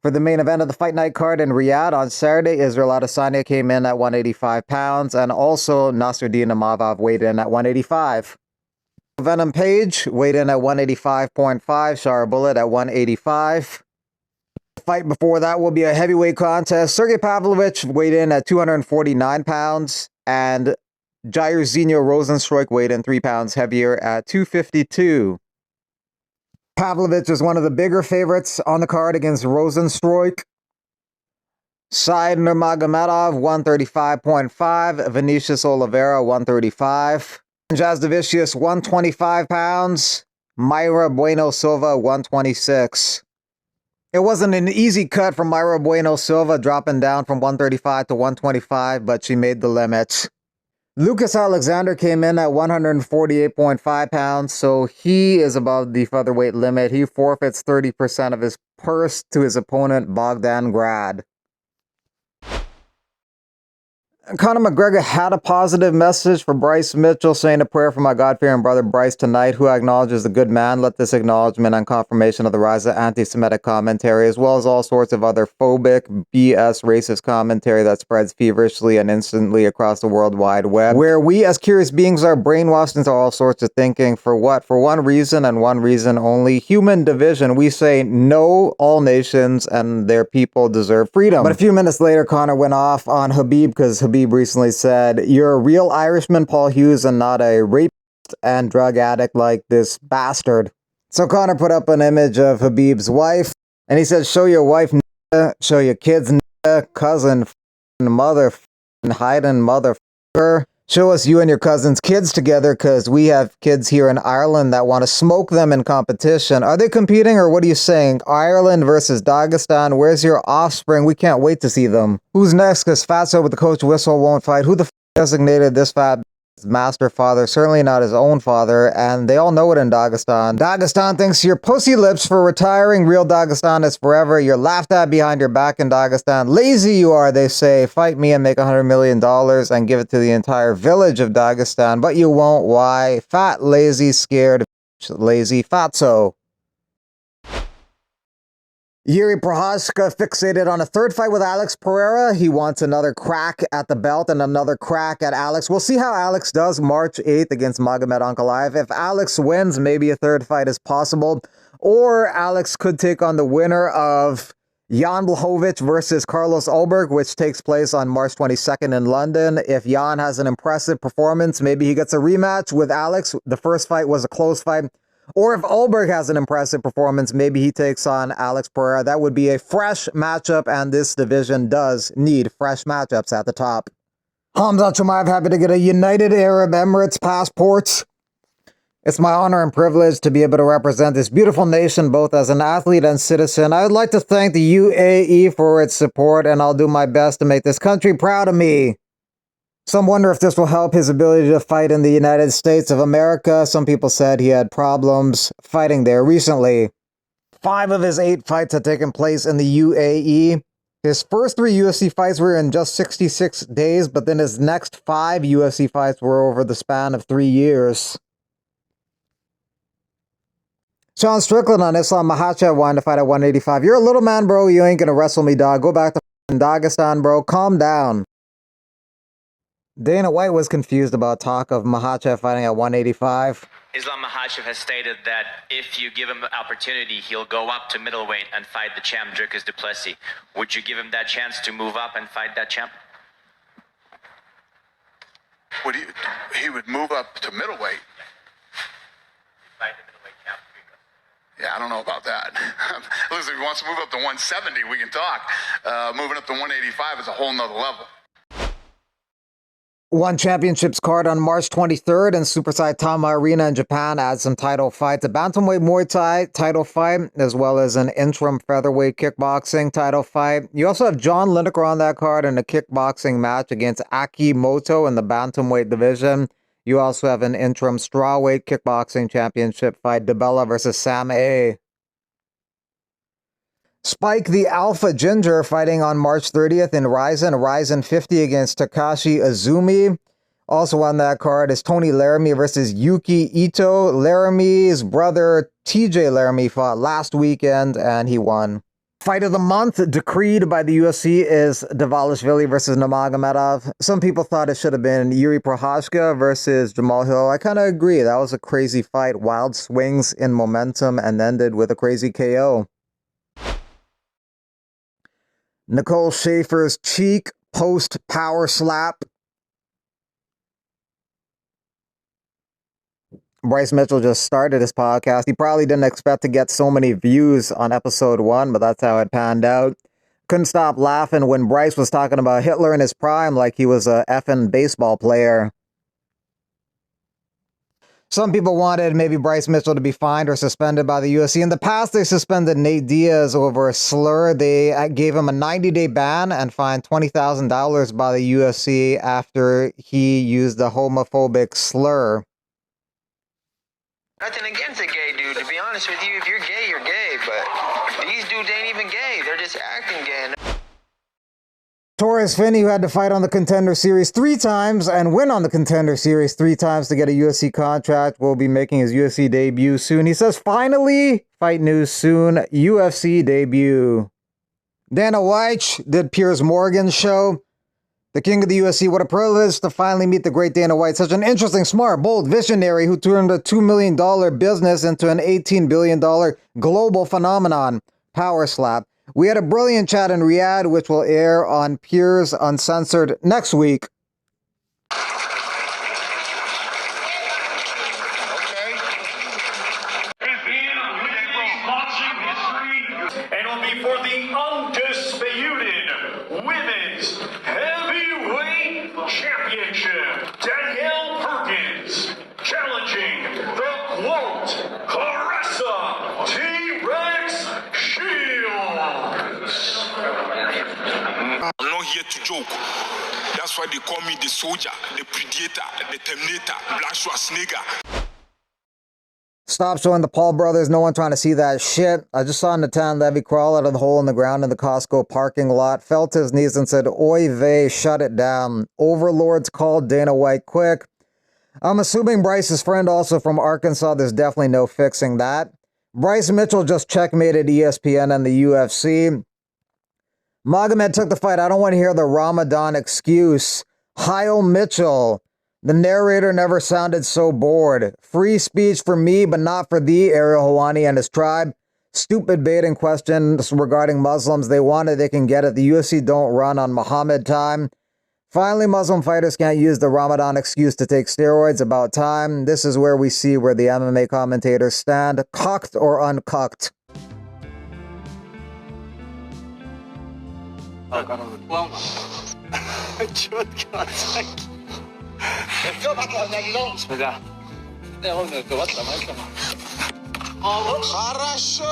For the main event of the Fight Night card in Riyadh on Saturday, Israel Adesanya came in at 185 pounds, and also Nasruddin Imavov weighed in at 185. Venom Page weighed in at 185.5, Shara Bullet at 185. The fight before that will be a heavyweight contest. Sergey Pavlovich weighed in at 249 pounds, and Jairzinho Rozenstruik weighed in 3 pounds heavier at 252. Pavlovich is one of the bigger favorites on the card against Rozenstruik. Said Nurmagomedov, 135.5. Vinicius Oliveira, 135. Jazdavicius, 125 pounds. Mayra Bueno Silva, 126. It wasn't an easy cut for Mayra Bueno Silva, dropping down from 135 to 125, but she made the limit. Lucas Alexander came in at 148.5 pounds, so he is above the featherweight limit. He forfeits 30% of his purse to his opponent, Bogdan Grad. Conor McGregor had a positive message for Bryce Mitchell, saying a prayer for my God-fearing brother Bryce tonight, who acknowledges the good man. Let this acknowledgement and confirmation of the rise of anti-Semitic commentary, as well as all sorts of other phobic, BS, racist commentary that spreads feverishly and instantly across the World Wide Web, where we as curious beings are brainwashed into all sorts of thinking. For what? For one reason and one reason only: human division. We say no, all nations and their people deserve freedom. But a few minutes later, Conor went off on Khabib, because Khabib recently said, "You're a real Irishman, Paul Hughes, and not a rapist and drug addict like this bastard." So Conor put up an image of Khabib's wife, and he said, "Show your wife, nigga. Show your kids, nigga. Cousin, mother, hiding motherfucker. Show us you and your cousin's kids together, because we have kids here in Ireland that want to smoke them in competition." Are they competing, or what are you saying? Ireland versus Dagestan? Where's your offspring? We can't wait to see them. Who's next? Because Fatso with the coach whistle won't fight. Who the f designated this fat master father? Certainly not his own father, and they all know it in Dagestan. Dagestan thinks you're pussy lips for retiring. Real Dagestan is forever. You're laughed at behind your back in Dagestan. Lazy you are, they say. Fight me and make $100 million and give it to the entire village of Dagestan, but you won't. Why? Fat, lazy, scared, lazy fatso. Yuri Prochazka fixated on a third fight with Alex Pereira. He wants another crack at the belt and another crack at Alex. We'll see how Alex does March 8th against Magomed Ankalaev. If Alex wins, maybe a third fight is possible. Or Alex could take on the winner of Jan Blachowicz versus Carlos Ulberg, which takes place on March 22nd in London. If Jan has an impressive performance, maybe he gets a rematch with Alex. The first fight was a close fight. Or if Ulberg has an impressive performance, maybe he takes on Alex Pereira. That would be a fresh matchup, and this division does need fresh matchups at the top. Khamzat Chimaev happy to get a United Arab Emirates passport. It's my honor and privilege to be able to represent this beautiful nation, both as an athlete and citizen. I would like to thank the UAE for its support, and I'll do my best to make this country proud of me. Some wonder if this will help his ability to fight in the United States of America. Some people said he had problems fighting there recently. 5 of his 8 fights had taken place in the UAE. His first 3 UFC fights were in just 66 days, but then his next 5 UFC fights were over the span of 3 years. Sean Strickland on Islam Makhachev wanted to fight at 185. You're a little man, bro. You ain't gonna wrestle me, dog. Go back to Dagestan, bro. Calm down. Dana White was confused about talk of Makhachev fighting at 185. Islam Makhachev has stated that if you give him an opportunity, he'll go up to middleweight and fight the champ Dricus du Plessis. Would you give him that chance to move up and fight that champ? He would move up to middleweight? Fight the middleweight champ Dricus. Yeah, I don't know about that. Listen, if he wants to move up to 170, we can talk. Moving up to 185 is a whole nother level. One Championships card on March 23rd in Superside Tama Arena in Japan adds some title fights. A Bantamweight Muay Thai title fight, as well as an interim featherweight kickboxing title fight. You also have John Lineker on that card in a kickboxing match against Akimoto in the Bantamweight division. You also have an interim strawweight kickboxing championship fight, DeBella versus Sam A. Spike the Alpha Ginger fighting on March 30th in RIZIN. RIZIN 50 against Takashi Azumi. Also on that card is Tony Laramie versus Yuki Ito. Laramie's brother TJ Laramie fought last weekend and he won. Fight of the month decreed by the UFC is Dvalishvili versus Nurmagomedov. Some people thought it should have been Yuri Prochazka versus Jamal Hill. I kind of agree. That was a crazy fight. Wild swings in momentum and ended with a crazy KO. Nicole Schaefer's cheek post power slap. Bryce Mitchell just started his podcast. He probably didn't expect to get so many views on episode 1, but that's how it panned out. Couldn't stop laughing when Bryce was talking about Hitler in his prime like he was a effing baseball player. Some people wanted maybe Bryce Mitchell to be fined or suspended by the UFC. In the past, they suspended Nate Diaz over a slur. They gave him a 90-day ban and fined $20,000 by the UFC after he used a homophobic slur. Nothing against a gay dude, to be honest with you. If you're gay, you're gay, but these dudes ain't even gay. They're just acting gay. Torres Finney, who had to fight on the Contender Series 3 times and win on the Contender Series 3 times to get a UFC contract, will be making his UFC debut soon. He says, finally, fight news soon, UFC debut. Dana White did Piers Morgan's show. The king of the UFC, what a privilege to finally meet the great Dana White. Such an interesting, smart, bold visionary who turned a $2 million business into an $18 billion global phenomenon. Power slap. We had a brilliant chat in Riyadh, which will air on Piers Uncensored next week. And will be for the undisputed women's heavyweight championship. Danielle Perkins challenging the quote Clarissa T-Rex Shields. I'm not here to joke. That's why they call me the soldier, the predator, the terminator, Black Schwarzenegger. Stop showing the Paul brothers. No one trying to see that shit. I just saw Natan Levy crawl out of the hole in the ground in the Costco parking lot, fell to his knees and said, "Oy vey, shut it down. Overlords called Dana White quick." I'm assuming Bryce's friend also from Arkansas. There's definitely no fixing that. Bryce Mitchell just checkmated ESPN and the UFC. Magomed took the fight. I don't want to hear the Ramadan excuse. Heil Mitchell. The narrator never sounded so bored. Free speech for me, but not for thee, Ariel Helwani and his tribe. Stupid baiting questions regarding Muslims. They want it, they can get it. The UFC don't run on Muhammad time. Finally, Muslim fighters can't use the Ramadan excuse to take steroids. About time. This is where we see where the MMA commentators stand. Cocked or uncocked. Хорошо!